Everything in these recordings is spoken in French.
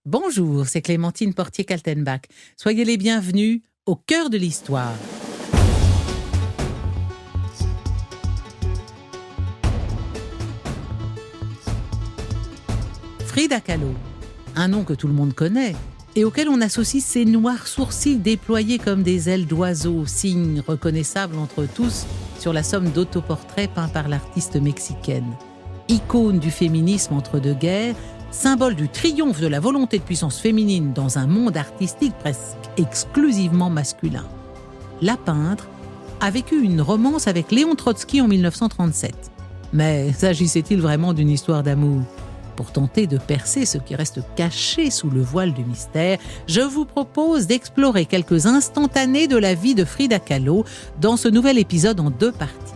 Bonjour, c'est Clémentine Portier-Kaltenbach. Soyez les bienvenus au cœur de l'histoire. Frida Kahlo, un nom que tout le monde connaît et auquel on associe ses noirs sourcils déployés comme des ailes d'oiseau, signe reconnaissable entre tous sur la somme d'autoportraits peints par l'artiste mexicaine. Icône du féminisme entre deux guerres, symbole du triomphe de la volonté de puissance féminine dans un monde artistique presque exclusivement masculin. La peintre a vécu une romance avec Léon Trotsky en 1937. Mais s'agissait-il vraiment d'une histoire d'amour ? Pour tenter de percer ce qui reste caché sous le voile du mystère, je vous propose d'explorer quelques instantanés de la vie de Frida Kahlo dans ce nouvel épisode en 2 parties.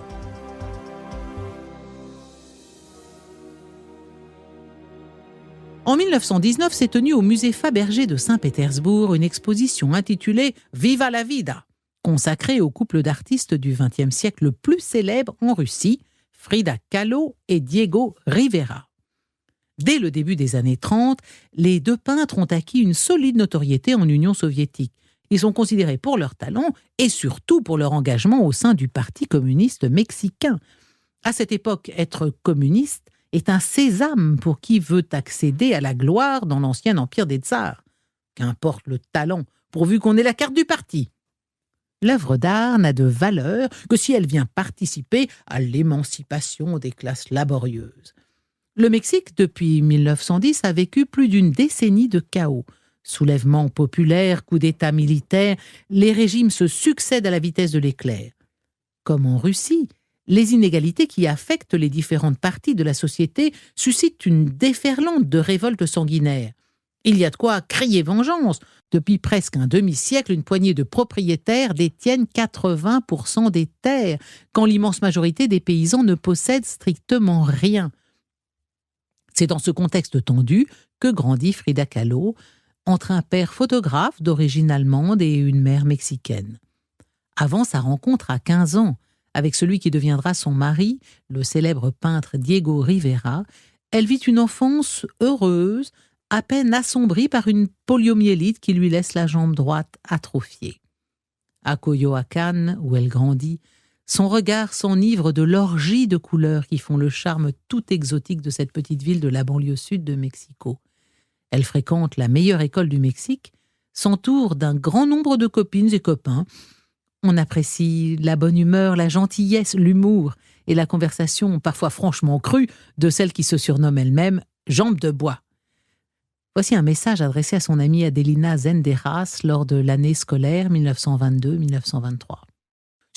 En 1919 s'est tenue au musée Fabergé de Saint-Pétersbourg une exposition intitulée « Viva la vida », consacrée au couple d'artistes du XXe siècle le plus célèbre en Russie, Frida Kahlo et Diego Rivera. Dès le début des années 30, les deux peintres ont acquis une solide notoriété en Union soviétique. Ils sont considérés pour leur talent et surtout pour leur engagement au sein du Parti communiste mexicain. À cette époque, être communiste est un sésame pour qui veut accéder à la gloire dans l'ancien empire des tsars. Qu'importe le talent, pourvu qu'on ait la carte du parti. L'œuvre d'art n'a de valeur que si elle vient participer à l'émancipation des classes laborieuses. Le Mexique, depuis 1910, a vécu plus d'une décennie de chaos. Soulèvements populaires, coups d'État militaires, les régimes se succèdent à la vitesse de l'éclair. Comme en Russie, les inégalités qui affectent les différentes parties de la société suscitent une déferlante de révoltes sanguinaires. Il y a de quoi crier vengeance. Depuis presque un demi-siècle, une poignée de propriétaires détiennent 80% des terres, quand l'immense majorité des paysans ne possèdent strictement rien. C'est dans ce contexte tendu que grandit Frida Kahlo, entre un père photographe d'origine allemande et une mère mexicaine. Avant sa rencontre à 15 ans, avec celui qui deviendra son mari, le célèbre peintre Diego Rivera, elle vit une enfance heureuse, à peine assombrie par une poliomyélite qui lui laisse la jambe droite atrophiée. À Coyoacán, où elle grandit, son regard s'enivre de l'orgie de couleurs qui font le charme tout exotique de cette petite ville de la banlieue sud de Mexico. Elle fréquente la meilleure école du Mexique, s'entoure d'un grand nombre de copines et copains. On apprécie la bonne humeur, la gentillesse, l'humour et la conversation parfois franchement crue de celle qui se surnomme elle-même « jambe de bois ». Voici un message adressé à son amie Adelina Zendejas lors de l'année scolaire 1922-1923.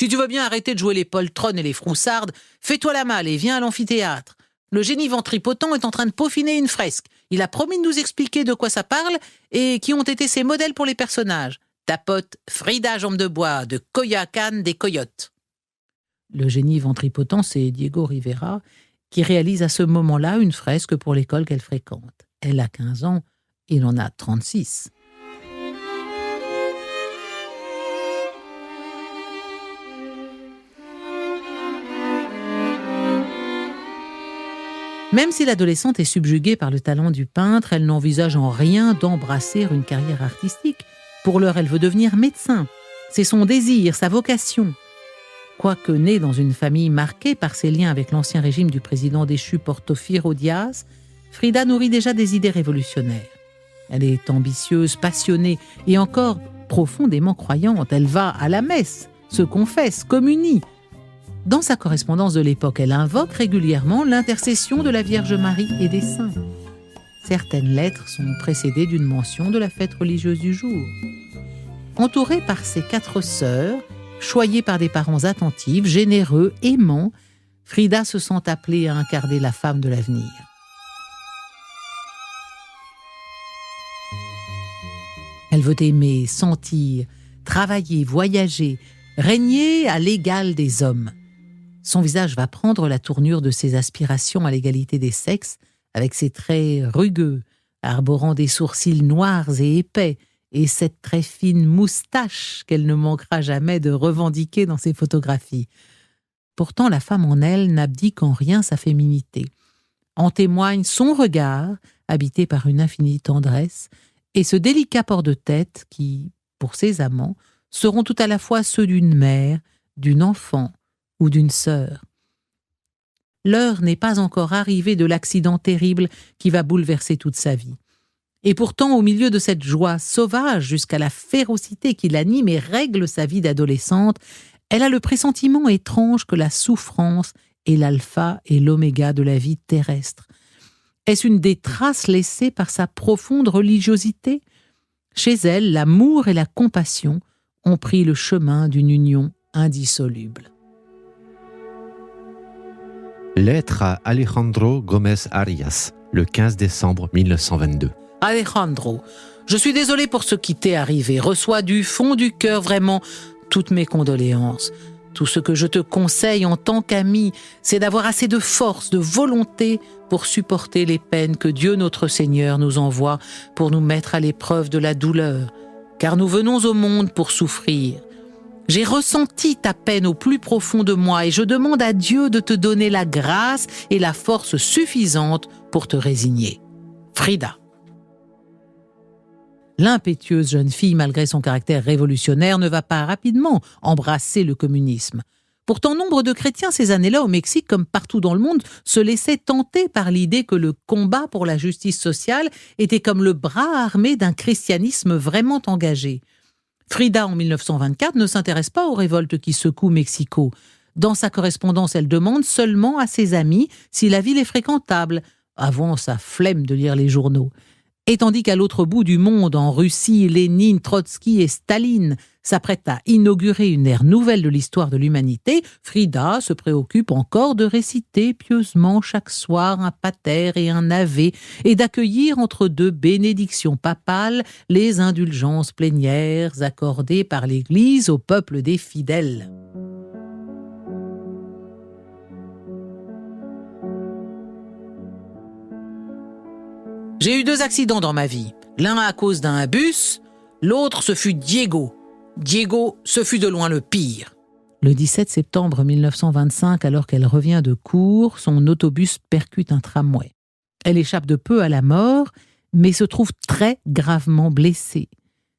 Si tu veux bien arrêter de jouer les poltronnes et les froussardes, fais-toi la malle et viens à l'amphithéâtre. Le génie ventripotent est en train de peaufiner une fresque. Il a promis de nous expliquer de quoi ça parle et qui ont été ses modèles pour les personnages. Ta pote Frida Jambe de Bois de Coyoacán des Coyotes. Le génie ventripotent, c'est Diego Rivera, qui réalise à ce moment-là une fresque pour l'école qu'elle fréquente. Elle a 15 ans, il en a 36. Même si l'adolescente est subjuguée par le talent du peintre, elle n'envisage en rien d'embrasser une carrière artistique. Pour l'heure, elle veut devenir médecin. C'est son désir, sa vocation. Quoique née dans une famille marquée par ses liens avec l'ancien régime du président déchu Porfirio Díaz, Frida nourrit déjà des idées révolutionnaires. Elle est ambitieuse, passionnée et encore profondément croyante. Elle va à la messe, se confesse, communie. Dans sa correspondance de l'époque, elle invoque régulièrement l'intercession de la Vierge Marie et des saints. Certaines lettres sont précédées d'une mention de la fête religieuse du jour. Entourée par ses 4 sœurs, choyée par des parents attentifs, généreux, aimants, Frida se sent appelée à incarner la femme de l'avenir. Elle veut aimer, sentir, travailler, voyager, régner à l'égal des hommes. Son visage va prendre la tournure de ses aspirations à l'égalité des sexes, avec ses traits rugueux, arborant des sourcils noirs et épais, et cette très fine moustache qu'elle ne manquera jamais de revendiquer dans ses photographies. Pourtant, la femme en elle n'abdique en rien sa féminité. En témoigne son regard, habité par une infinie tendresse, et ce délicat port de tête qui, pour ses amants, seront tout à la fois ceux d'une mère, d'une enfant ou d'une sœur. L'heure n'est pas encore arrivée de l'accident terrible qui va bouleverser toute sa vie. Et pourtant, au milieu de cette joie sauvage jusqu'à la férocité qui l'anime et règle sa vie d'adolescente, elle a le pressentiment étrange que la souffrance est l'alpha et l'oméga de la vie terrestre. Est-ce une des traces laissées par sa profonde religiosité ? Chez elle, l'amour et la compassion ont pris le chemin d'une union indissoluble. Lettre à Alejandro Gómez Arias, le 15 décembre 1922. Alejandro, je suis désolé pour ce qui t'est arrivé. Reçois du fond du cœur vraiment toutes mes condoléances. Tout ce que je te conseille en tant qu'ami, c'est d'avoir assez de force, de volonté pour supporter les peines que Dieu notre Seigneur nous envoie pour nous mettre à l'épreuve de la douleur. Car nous venons au monde pour souffrir. J'ai ressenti ta peine au plus profond de moi et je demande à Dieu de te donner la grâce et la force suffisantes pour te résigner. Frida. L'impétueuse jeune fille, malgré son caractère révolutionnaire, ne va pas rapidement embrasser le communisme. Pourtant, nombre de chrétiens ces années-là au Mexique, comme partout dans le monde, se laissaient tenter par l'idée que le combat pour la justice sociale était comme le bras armé d'un christianisme vraiment engagé. Frida, en 1924, ne s'intéresse pas aux révoltes qui secouent Mexico. Dans sa correspondance, elle demande seulement à ses amis si la ville est fréquentable, avant sa flemme de lire les journaux. Et tandis qu'à l'autre bout du monde, en Russie, Lénine, Trotsky et Staline s'apprêtent à inaugurer une ère nouvelle de l'histoire de l'humanité, Frida se préoccupe encore de réciter pieusement chaque soir un pater et un ave et d'accueillir entre deux bénédictions papales les indulgences plénières accordées par l'Église au peuple des fidèles. J'ai eu 2 accidents dans ma vie. L'un à cause d'un bus, l'autre ce fut Diego. Diego, ce fut de loin le pire. Le 17 septembre 1925, alors qu'elle revient de cours, son autobus percute un tramway. Elle échappe de peu à la mort, mais se trouve très gravement blessée.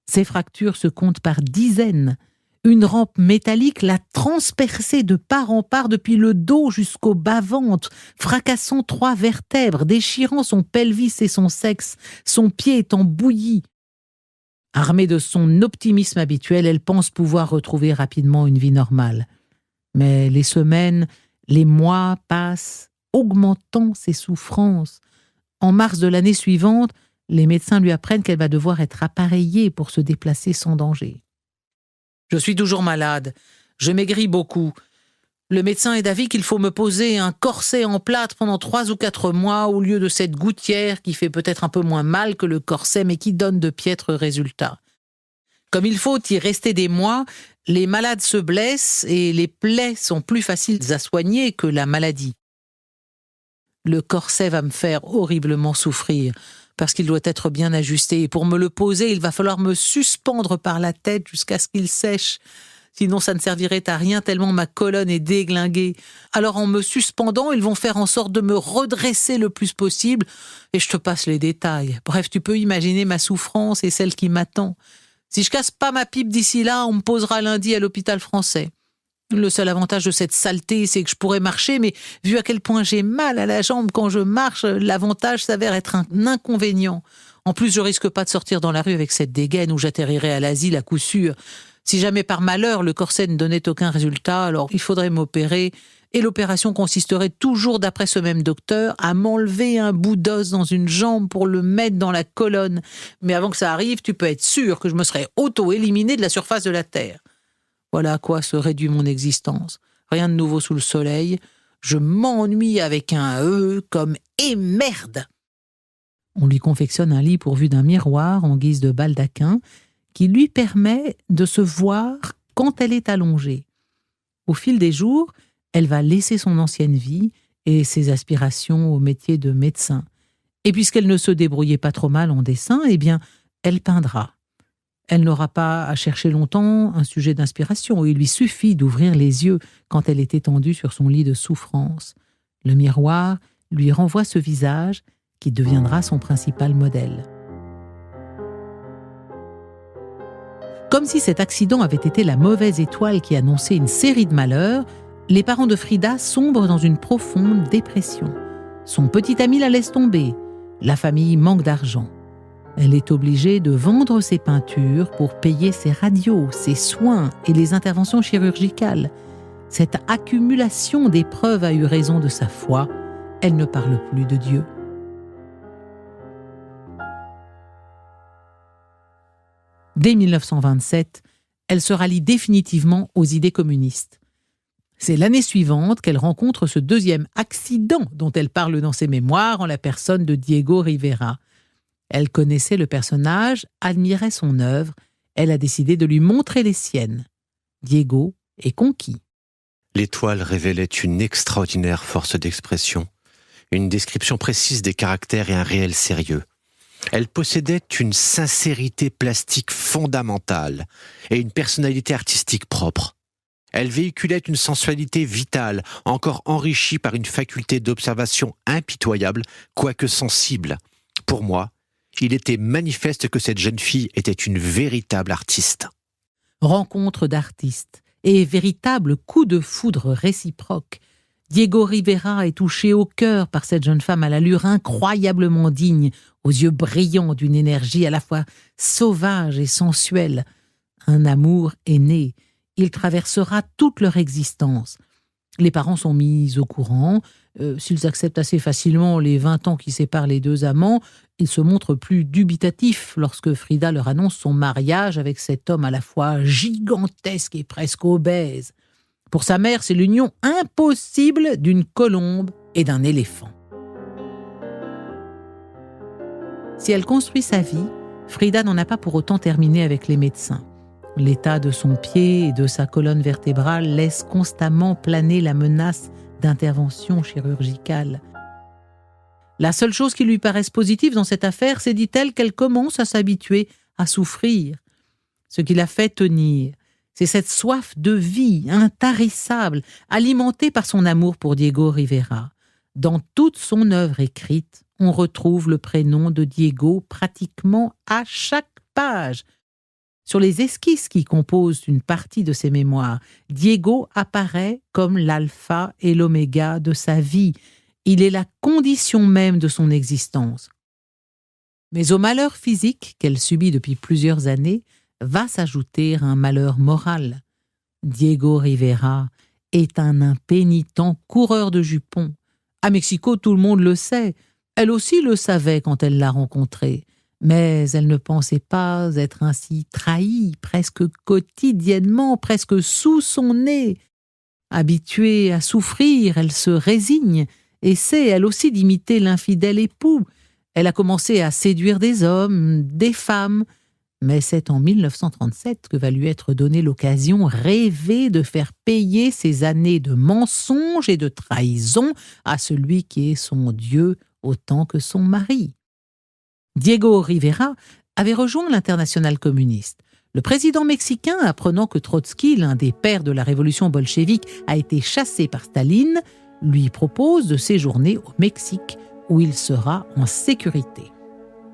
Ses fractures se comptent par dizaines. Une rampe métallique l'a transpercée de part en part depuis le dos jusqu'au bas-ventre, fracassant 3 vertèbres, déchirant son pelvis et son sexe, son pied étant bouilli. Armée de son optimisme habituel, elle pense pouvoir retrouver rapidement une vie normale. Mais les semaines, les mois passent, augmentant ses souffrances. En mars de l'année suivante, les médecins lui apprennent qu'elle va devoir être appareillée pour se déplacer sans danger. Je suis toujours malade, je maigris beaucoup. Le médecin est d'avis qu'il faut me poser un corset en plâtre pendant 3 ou 4 mois au lieu de cette gouttière qui fait peut-être un peu moins mal que le corset mais qui donne de piètres résultats. Comme il faut y rester des mois, les malades se blessent et les plaies sont plus faciles à soigner que la maladie. Le corset va me faire horriblement souffrir parce qu'il doit être bien ajusté et pour me le poser, il va falloir me suspendre par la tête jusqu'à ce qu'il sèche. Sinon, ça ne servirait à rien tellement ma colonne est déglinguée. Alors, en me suspendant, ils vont faire en sorte de me redresser le plus possible et je te passe les détails. Bref, tu peux imaginer ma souffrance et celle qui m'attend. Si je casse pas ma pipe d'ici là, on me posera lundi à l'hôpital français. Le seul avantage de cette saleté, c'est que je pourrais marcher, mais vu à quel point j'ai mal à la jambe quand je marche, l'avantage s'avère être un inconvénient. En plus, je risque pas de sortir dans la rue avec cette dégaine où j'atterrirai à l'asile à coup sûr. Si jamais par malheur le corset ne donnait aucun résultat, alors il faudrait m'opérer. Et l'opération consisterait toujours, d'après ce même docteur, à m'enlever un bout d'os dans une jambe pour le mettre dans la colonne. Mais avant que ça arrive, tu peux être sûr que je me serais auto-éliminé de la surface de la Terre. Voilà à quoi se réduit mon existence. Rien de nouveau sous le soleil. Je m'ennuie avec un « E » comme « et merde ». On lui confectionne un lit pourvu d'un miroir en guise de baldaquin qui lui permet de se voir quand elle est allongée. Au fil des jours, elle va laisser son ancienne vie et ses aspirations au métier de médecin. Et puisqu'elle ne se débrouillait pas trop mal en dessin, eh bien, elle peindra. Elle n'aura pas à chercher longtemps un sujet d'inspiration. Il lui suffit d'ouvrir les yeux quand elle est étendue sur son lit de souffrance. Le miroir lui renvoie ce visage qui deviendra son principal modèle. Comme si cet accident avait été la mauvaise étoile qui annonçait une série de malheurs, les parents de Frida sombrent dans une profonde dépression. Son petit ami la laisse tomber. La famille manque d'argent. Elle est obligée de vendre ses peintures pour payer ses radios, ses soins et les interventions chirurgicales. Cette accumulation d'épreuves a eu raison de sa foi. Elle ne parle plus de Dieu. Dès 1927, elle se rallie définitivement aux idées communistes. C'est l'année suivante qu'elle rencontre ce deuxième accident dont elle parle dans ses mémoires en la personne de Diego Rivera. Elle connaissait le personnage, admirait son œuvre, elle a décidé de lui montrer les siennes. Diego est conquis. L'étoile révélait une extraordinaire force d'expression, une description précise des caractères et un réel sérieux. Elle possédait une sincérité plastique fondamentale et une personnalité artistique propre. Elle véhiculait une sensualité vitale, encore enrichie par une faculté d'observation impitoyable, quoique sensible. Pour moi, il était manifeste que cette jeune fille était une véritable artiste. Rencontre d'artistes et véritable coup de foudre réciproque. Diego Rivera est touché au cœur par cette jeune femme à l'allure incroyablement digne, aux yeux brillants d'une énergie à la fois sauvage et sensuelle. Un amour est né. Il traversera toute leur existence. Les parents sont mis au courant. S'ils acceptent assez facilement les 20 ans qui séparent les deux amants, ils se montrent plus dubitatifs lorsque Frida leur annonce son mariage avec cet homme à la fois gigantesque et presque obèse. Pour sa mère, c'est l'union impossible d'une colombe et d'un éléphant. Si elle construit sa vie, Frida n'en a pas pour autant terminé avec les médecins. L'état de son pied et de sa colonne vertébrale laisse constamment planer la menace d'intervention chirurgicale. La seule chose qui lui paraisse positive dans cette affaire, c'est, dit-elle, qu'elle commence à s'habituer à souffrir. Ce qui la fait tenir, c'est cette soif de vie intarissable, alimentée par son amour pour Diego Rivera. Dans toute son œuvre écrite, on retrouve le prénom de Diego pratiquement à chaque page. Sur les esquisses qui composent une partie de ses mémoires, Diego apparaît comme l'alpha et l'oméga de sa vie. Il est la condition même de son existence. Mais au malheur physique qu'elle subit depuis plusieurs années, va s'ajouter un malheur moral. Diego Rivera est un impénitent coureur de jupons. À Mexico, tout le monde le sait. Elle aussi le savait quand elle l'a rencontré. Mais elle ne pensait pas être ainsi trahie, presque quotidiennement, presque sous son nez. Habituée à souffrir, elle se résigne, essaie elle aussi d'imiter l'infidèle époux. Elle a commencé à séduire des hommes, des femmes, mais c'est en 1937 que va lui être donnée l'occasion rêvée de faire payer ses années de mensonges et de trahison à celui qui est son Dieu autant que son mari. Diego Rivera avait rejoint l'Internationale communiste. Le président mexicain, apprenant que Trotsky, l'un des pères de la révolution bolchevique, a été chassé par Staline, lui propose de séjourner au Mexique, où il sera en sécurité.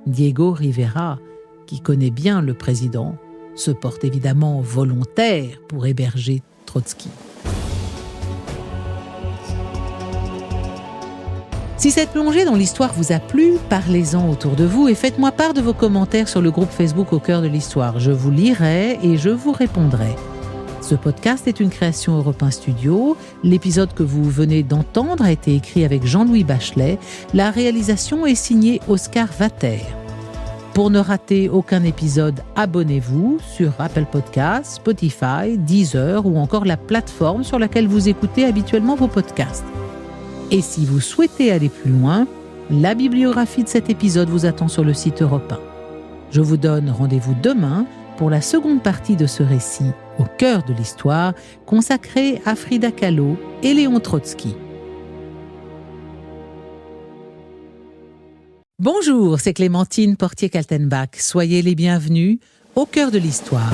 Diego Rivera, qui connaît bien le président, se porte évidemment volontaire pour héberger Trotsky. Si cette plongée dans l'histoire vous a plu, parlez-en autour de vous et faites-moi part de vos commentaires sur le groupe Facebook Au cœur de l'histoire. Je vous lirai et je vous répondrai. Ce podcast est une création Europe 1 Studio. L'épisode que vous venez d'entendre a été écrit avec Jean-Louis Bachelet. La réalisation est signée Oscar Vater. Pour ne rater aucun épisode, abonnez-vous sur Apple Podcasts, Spotify, Deezer ou encore la plateforme sur laquelle vous écoutez habituellement vos podcasts. Et si vous souhaitez aller plus loin, la bibliographie de cet épisode vous attend sur le site Europe 1. Je vous donne rendez-vous demain pour la seconde partie de ce récit, Au cœur de l'histoire, consacré à Frida Kahlo et Léon Trotsky. Bonjour, c'est Clémentine Portier-Kaltenbach. Soyez les bienvenus au cœur de l'histoire.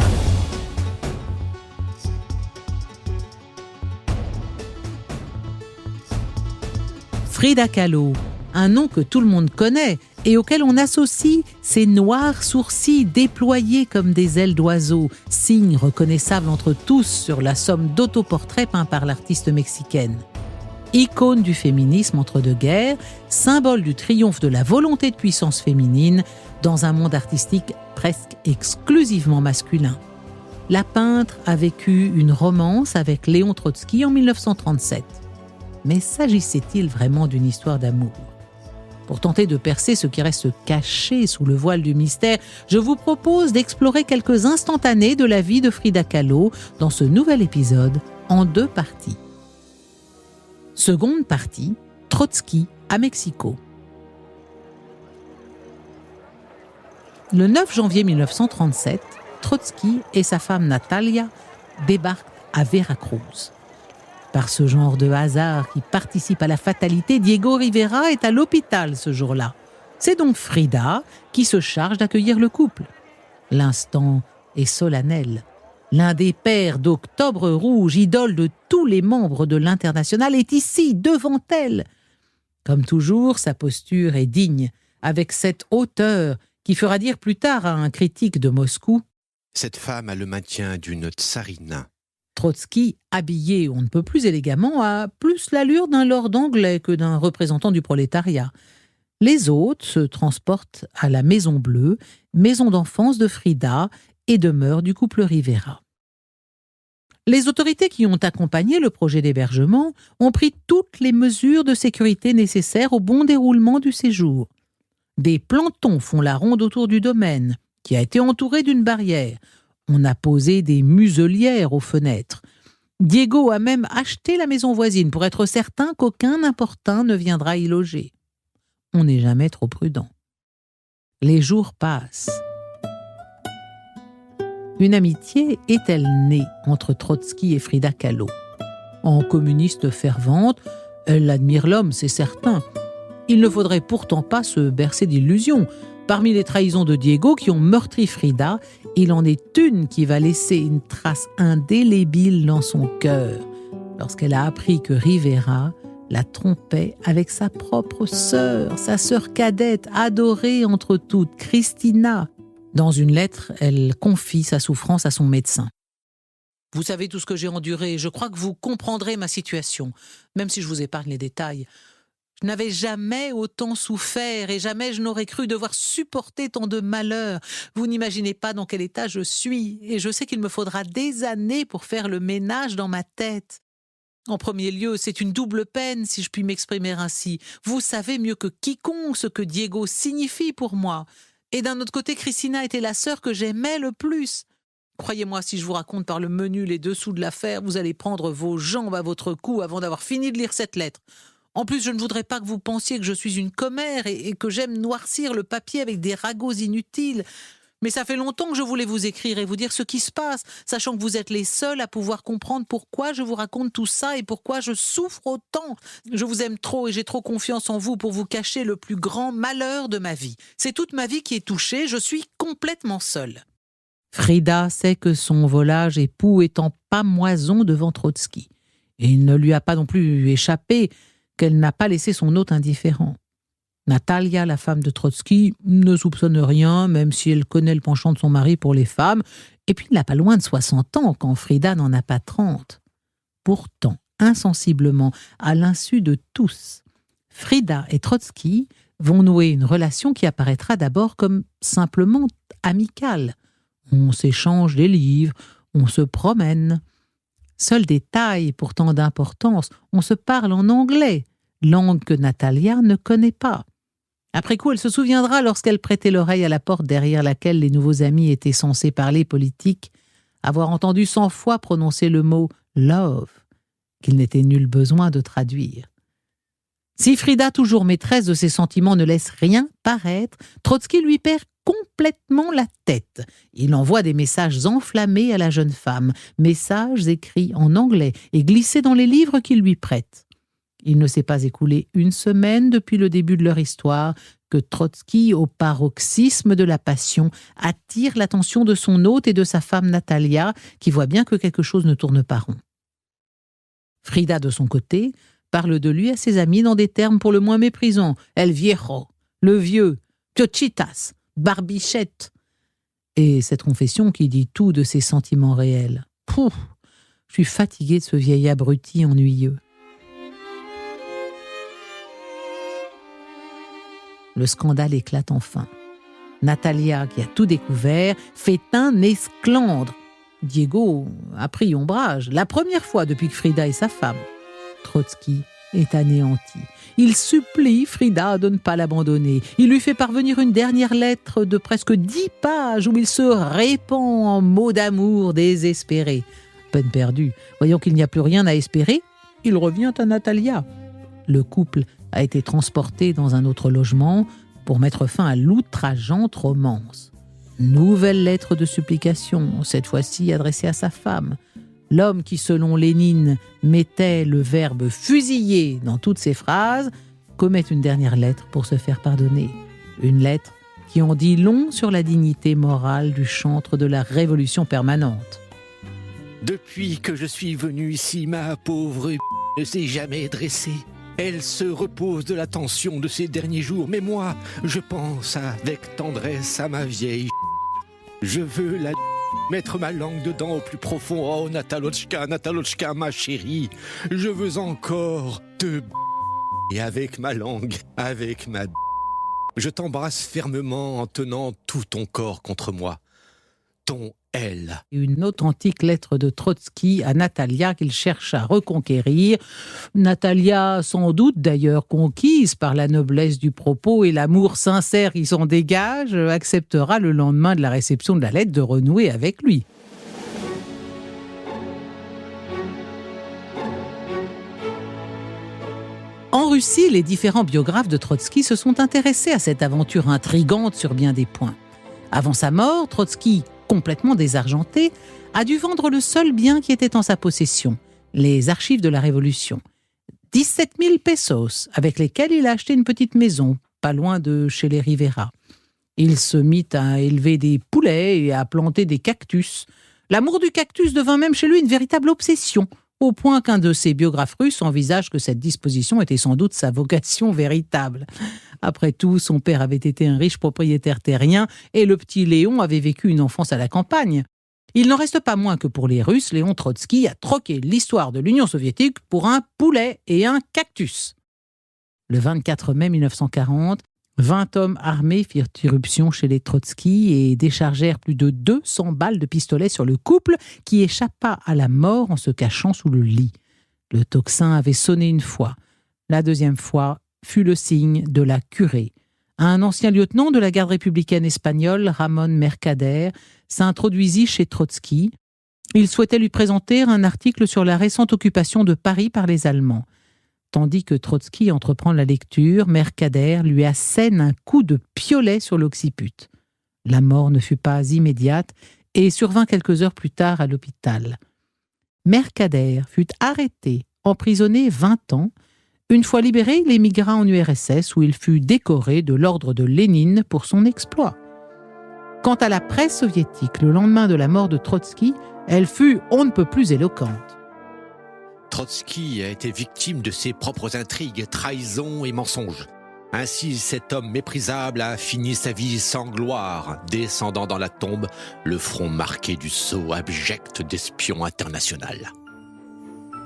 Frida Kahlo, un nom que tout le monde connaît et auquel on associe ses noirs sourcils déployés comme des ailes d'oiseau, signe reconnaissable entre tous sur la somme d'autoportraits peints par l'artiste mexicaine. Icône du féminisme entre deux guerres, symbole du triomphe de la volonté de puissance féminine dans un monde artistique presque exclusivement masculin. La peintre a vécu une romance avec Léon Trotsky en 1937. Mais s'agissait-il vraiment d'une histoire d'amour ? Pour tenter de percer ce qui reste caché sous le voile du mystère, je vous propose d'explorer quelques instantanés de la vie de Frida Kahlo dans ce nouvel épisode en 2 parties. Seconde partie, Trotsky à Mexico. Le 9 janvier 1937, Trotsky et sa femme Natalia débarquent à Veracruz. Par ce genre de hasard qui participe à la fatalité, Diego Rivera est à l'hôpital ce jour-là. C'est donc Frida qui se charge d'accueillir le couple. L'instant est solennel. L'un des pères d'Octobre Rouge, idole de tous les membres de l'Internationale, est ici, devant elle. Comme toujours, sa posture est digne, avec cette hauteur qui fera dire plus tard à un critique de Moscou « Cette femme a le maintien d'une tsarina ». Trotsky, habillé on ne peut plus élégamment, a plus l'allure d'un lord anglais que d'un représentant du prolétariat. Les hôtes se transportent à la Maison Bleue, maison d'enfance de Frida et demeure du couple Rivera. Les autorités qui ont accompagné le projet d'hébergement ont pris toutes les mesures de sécurité nécessaires au bon déroulement du séjour. Des plantons font la ronde autour du domaine, qui a été entouré d'une barrière. On a posé des muselières aux fenêtres. Diego a même acheté la maison voisine pour être certain qu'aucun importun ne viendra y loger. On n'est jamais trop prudent. Les jours passent. Une amitié est-elle née entre Trotsky et Frida Kahlo ? En communiste fervente, elle admire l'homme, c'est certain. Il ne faudrait pourtant pas se bercer d'illusions. Parmi les trahisons de Diego qui ont meurtri Frida, il en est une qui va laisser une trace indélébile dans son cœur, lorsqu'elle a appris que Rivera la trompait avec sa propre sœur, sa sœur cadette, adorée entre toutes, Christina. Dans une lettre, elle confie sa souffrance à son médecin. « Vous savez tout ce que j'ai enduré, je crois que vous comprendrez ma situation, même si je vous épargne les détails. Je n'avais jamais autant souffert et jamais je n'aurais cru devoir supporter tant de malheurs. Vous n'imaginez pas dans quel état je suis et je sais qu'il me faudra des années pour faire le ménage dans ma tête. En premier lieu, c'est une double peine, si je puis m'exprimer ainsi. Vous savez mieux que quiconque ce que Diego signifie pour moi. Et d'un autre côté, Christina était la sœur que j'aimais le plus. Croyez-moi, si je vous raconte par le menu les dessous de l'affaire, vous allez prendre vos jambes à votre cou avant d'avoir fini de lire cette lettre. En plus, je ne voudrais pas que vous pensiez que je suis une commère et que j'aime noircir le papier avec des ragots inutiles. Mais ça fait longtemps que je voulais vous écrire et vous dire ce qui se passe, sachant que vous êtes les seuls à pouvoir comprendre pourquoi je vous raconte tout ça et pourquoi je souffre autant. Je vous aime trop et j'ai trop confiance en vous pour vous cacher le plus grand malheur de ma vie. C'est toute ma vie qui est touchée, je suis complètement seule. » Frida sait que son volage époux est en pamoison devant Trotsky. Et il ne lui a pas non plus échappé qu'elle n'a pas laissé son hôte indifférent. Natalia, la femme de Trotsky, ne soupçonne rien, même si elle connaît le penchant de son mari pour les femmes, et puis il n'a pas loin de 60 ans quand Frida n'en a pas 30. Pourtant, insensiblement, à l'insu de tous, Frida et Trotsky vont nouer une relation qui apparaîtra d'abord comme simplement amicale. On s'échange des livres, on se promène. Seul détail pourtant d'importance, on se parle en anglais, langue que Natalia ne connaît pas. Après coup, elle se souviendra lorsqu'elle prêtait l'oreille à la porte derrière laquelle les nouveaux amis étaient censés parler politique, avoir entendu 100 fois prononcer le mot « love », qu'il n'était nul besoin de traduire. Si Frida, toujours maîtresse de ses sentiments, ne laisse rien paraître, Trotsky lui perd complètement la tête. Il envoie des messages enflammés à la jeune femme, messages écrits en anglais et glissés dans les livres qu'il lui prête. Il ne s'est pas écoulé une semaine depuis le début de leur histoire que Trotsky, au paroxysme de la passion, attire l'attention de son hôte et de sa femme Natalia, qui voit bien que quelque chose ne tourne pas rond. Frida, de son côté, parle de lui à ses amis dans des termes pour le moins méprisants. El viejo, le vieux, piochitas, barbichette. Et cette confession qui dit tout de ses sentiments réels. Pouf, je suis fatiguée de ce vieil abruti ennuyeux. Le scandale éclate enfin. Natalia, qui a tout découvert, fait un esclandre. Diego a pris ombrage, la première fois depuis que Frida est sa femme. Trotsky est anéanti. Il supplie Frida de ne pas l'abandonner. Il lui fait parvenir une dernière lettre de presque 10 pages où il se répand en mots d'amour désespérés. Peine perdue. Voyant qu'il n'y a plus rien à espérer, il revient à Natalia. Le couple a été transporté dans un autre logement pour mettre fin à l'outrageante romance. Nouvelle lettre de supplication, cette fois-ci adressée à sa femme. L'homme qui, selon Lénine, mettait le verbe « fusiller » dans toutes ses phrases, commet une dernière lettre pour se faire pardonner. Une lettre qui en dit long sur la dignité morale du chantre de la révolution permanente. Depuis que je suis venu ici, ma pauvre ne s'est jamais dressée. Elle se repose de la tension de ces derniers jours, mais moi, je pense avec tendresse à ma vieille. Je veux la mettre ma langue dedans au plus profond. Oh, Natalochka, ma chérie, je veux encore te et avec ma langue, avec ma je t'embrasse fermement en tenant tout ton corps contre moi. Ton elle. Une authentique lettre de Trotsky à Natalia qu'il cherche à reconquérir. Natalia, sans doute d'ailleurs conquise par la noblesse du propos et l'amour sincère qui s'en dégage, acceptera le lendemain de la réception de la lettre de renouer avec lui. En Russie, les différents biographes de Trotsky se sont intéressés à cette aventure intrigante sur bien des points. Avant sa mort, Trotsky, complètement désargenté, a dû vendre le seul bien qui était en sa possession, les archives de la Révolution. 17 000 pesos, avec lesquels il a acheté une petite maison, pas loin de chez les Rivera. Il se mit à élever des poulets et à planter des cactus. L'amour du cactus devint même chez lui une véritable obsession, au point qu'un de ses biographes russes envisage que cette disposition était sans doute sa vocation véritable. Après tout, son père avait été un riche propriétaire terrien et le petit Léon avait vécu une enfance à la campagne. Il n'en reste pas moins que pour les Russes, Léon Trotsky a troqué l'histoire de l'Union soviétique pour un poulet et un cactus. Le 24 mai 1940, 20 hommes armés firent irruption chez les Trotsky et déchargèrent plus de 200 balles de pistolet sur le couple qui échappa à la mort en se cachant sous le lit. Le tocsin avait sonné une fois. La deuxième fois fut le signe de la curée. Un ancien lieutenant de la garde républicaine espagnole, Ramón Mercader, s'introduisit chez Trotsky. Il souhaitait lui présenter un article sur la récente occupation de Paris par les Allemands. Tandis que Trotsky entreprend la lecture, Mercader lui assène un coup de piolet sur l'occiput. La mort ne fut pas immédiate et survint quelques heures plus tard à l'hôpital. Mercader fut arrêté, emprisonné 20 ans. Une fois libéré, il émigra en URSS où il fut décoré de l'ordre de Lénine pour son exploit. Quant à la presse soviétique, le lendemain de la mort de Trotsky, elle fut on ne peut plus éloquente. Trotsky a été victime de ses propres intrigues, trahisons et mensonges. Ainsi, cet homme méprisable a fini sa vie sans gloire, descendant dans la tombe, le front marqué du sceau abject d'espion international.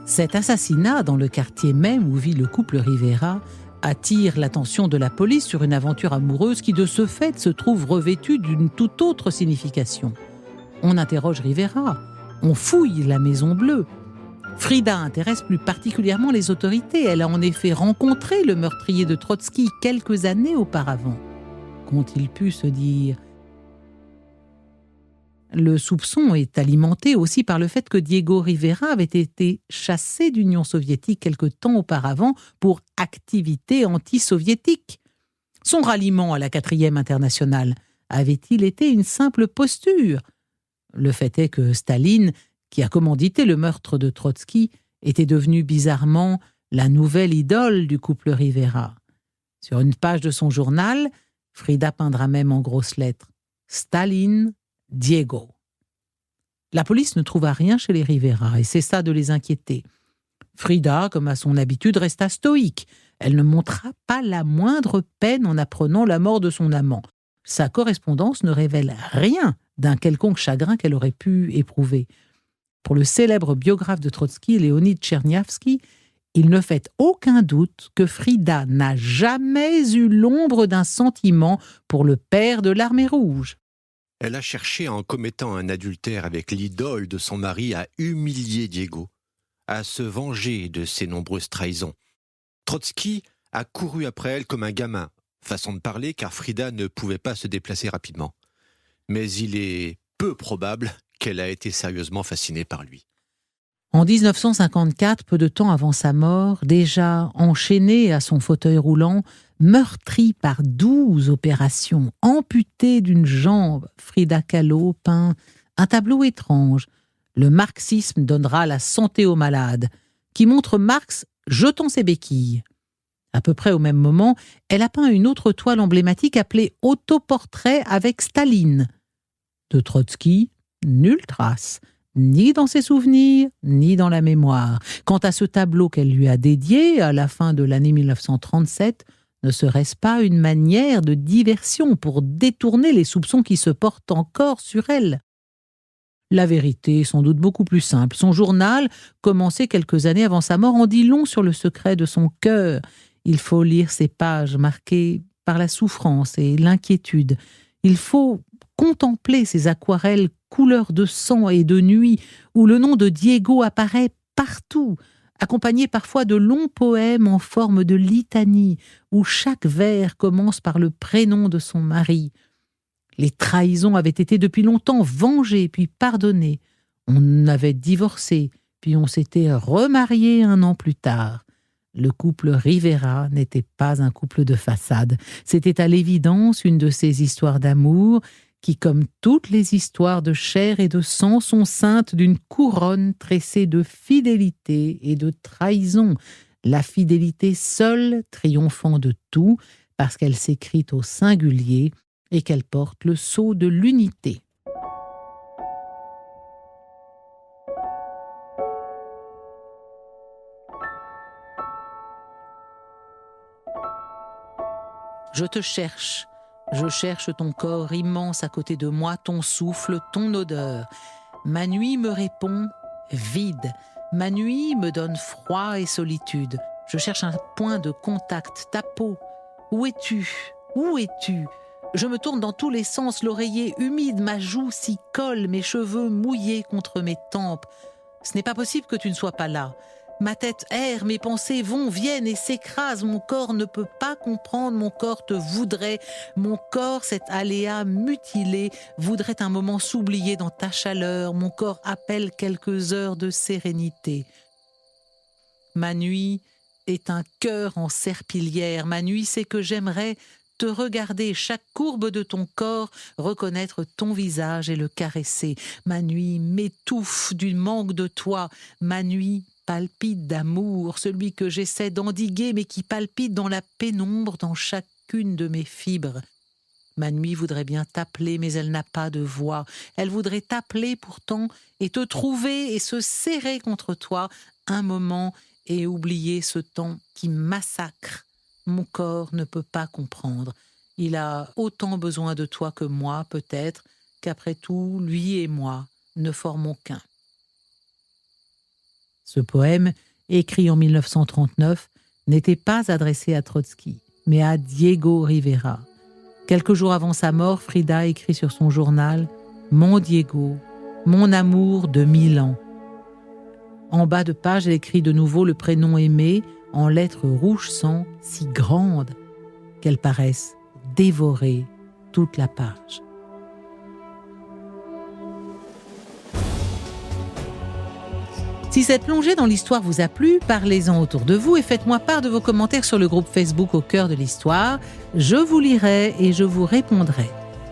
Cet assassinat dans le quartier même où vit le couple Rivera attire l'attention de la police sur une aventure amoureuse qui de ce fait se trouve revêtue d'une toute autre signification. On interroge Rivera, on fouille la Maison Bleue. Frida intéresse plus particulièrement les autorités. Elle a en effet rencontré le meurtrier de Trotsky quelques années auparavant. Qu'ont-ils pu se dire ? Le soupçon est alimenté aussi par le fait que Diego Rivera avait été chassé d'Union soviétique quelque temps auparavant pour activité anti-soviétique. Son ralliement à la 4e internationale avait-il été une simple posture ? Le fait est que Staline, qui a commandité le meurtre de Trotsky, était devenu bizarrement la nouvelle idole du couple Rivera. Sur une page de son journal, Frida peindra même en grosses lettres « Staline, Diego ». La police ne trouva rien chez les Rivera et cessa de les inquiéter. Frida, comme à son habitude, resta stoïque. Elle ne montra pas la moindre peine en apprenant la mort de son amant. Sa correspondance ne révèle rien d'un quelconque chagrin qu'elle aurait pu éprouver. Pour le célèbre biographe de Trotsky, Léonid Tcherniavski, il ne fait aucun doute que Frida n'a jamais eu l'ombre d'un sentiment pour le père de l'armée rouge. Elle a cherché, en commettant un adultère avec l'idole de son mari, à humilier Diego, à se venger de ses nombreuses trahisons. Trotsky a couru après elle comme un gamin, façon de parler, car Frida ne pouvait pas se déplacer rapidement. Mais il est peu probable qu'elle a été sérieusement fascinée par lui. En 1954, peu de temps avant sa mort, déjà enchaînée à son fauteuil roulant, meurtrie par 12 opérations, amputée d'une jambe, Frida Kahlo peint un tableau étrange. Le marxisme donnera la santé aux malades, qui montre Marx jetant ses béquilles. À peu près au même moment, elle a peint une autre toile emblématique appelée « Autoportrait avec Staline ». De Trotsky, nulle trace, ni dans ses souvenirs, ni dans la mémoire. Quant à ce tableau qu'elle lui a dédié à la fin de l'année 1937, ne serait-ce pas une manière de diversion pour détourner les soupçons qui se portent encore sur elle ? La vérité est sans doute beaucoup plus simple. Son journal, commencé quelques années avant sa mort, en dit long sur le secret de son cœur. Il faut lire ces pages marquées par la souffrance et l'inquiétude. Il faut contempler ces aquarelles couleur de sang et de nuit, où le nom de Diego apparaît partout, accompagné parfois de longs poèmes en forme de litanie, où chaque vers commence par le prénom de son mari. Les trahisons avaient été depuis longtemps vengées puis pardonnées. On avait divorcé, puis on s'était remarié un an plus tard. Le couple Rivera n'était pas un couple de façade. C'était à l'évidence une de ces histoires d'amour qui, comme toutes les histoires de chair et de sang, sont ceintes d'une couronne tressée de fidélité et de trahison. La fidélité seule triomphant de tout, parce qu'elle s'écrit au singulier et qu'elle porte le sceau de l'unité. Je te cherche. Je cherche ton corps immense à côté de moi, ton souffle, ton odeur. Ma nuit me répond vide. Ma nuit me donne froid et solitude. Je cherche un point de contact, ta peau. Où es-tu ? Où es-tu ? Je me tourne dans tous les sens, l'oreiller humide, ma joue s'y colle, mes cheveux mouillés contre mes tempes. Ce n'est pas possible que tu ne sois pas là. Ma tête erre, mes pensées vont, viennent et s'écrasent. Mon corps ne peut pas comprendre, mon corps te voudrait. Mon corps, cet aléa mutilé, voudrait un moment s'oublier dans ta chaleur. Mon corps appelle quelques heures de sérénité. Ma nuit est un cœur en serpillière. Ma nuit, c'est que j'aimerais te regarder, chaque courbe de ton corps, reconnaître ton visage et le caresser. Ma nuit m'étouffe du manque de toi. Ma nuit palpite d'amour, celui que j'essaie d'endiguer, mais qui palpite dans la pénombre, dans chacune de mes fibres. Ma nuit voudrait bien t'appeler, mais elle n'a pas de voix. Elle voudrait t'appeler pourtant et te trouver et se serrer contre toi un moment et oublier ce temps qui massacre. Mon corps ne peut pas comprendre. Il a autant besoin de toi que moi, peut-être, qu'après tout, lui et moi ne formons qu'un. Ce poème, écrit en 1939, n'était pas adressé à Trotsky, mais à Diego Rivera. Quelques jours avant sa mort, Frida écrit sur son journal « Mon Diego, mon amour de 1000 ans ». En bas de page, elle écrit de nouveau le prénom aimé en lettres rouge sang si grandes qu'elles paraissent dévorer toute la page. Si cette plongée dans l'histoire vous a plu, parlez-en autour de vous et faites-moi part de vos commentaires sur le groupe Facebook Au cœur de l'histoire. Je vous lirai et je vous répondrai.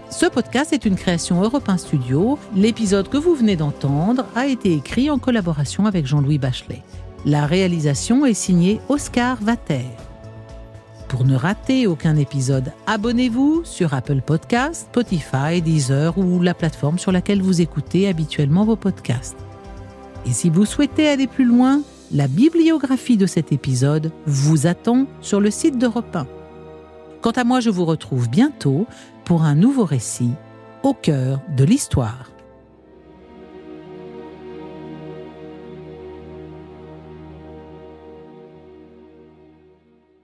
Ce podcast est une création Europe 1 Studio. L'épisode que vous venez d'entendre a été écrit en collaboration avec Jean-Louis Bachelet. La réalisation est signée Oscar Vater. Pour ne rater aucun épisode, abonnez-vous sur Apple Podcasts, Spotify, Deezer ou la plateforme sur laquelle vous écoutez habituellement vos podcasts. Et si vous souhaitez aller plus loin, La bibliographie de cet épisode vous attend sur le site d'Europe 1. Quant à moi, je vous retrouve bientôt pour un nouveau récit au cœur de l'histoire.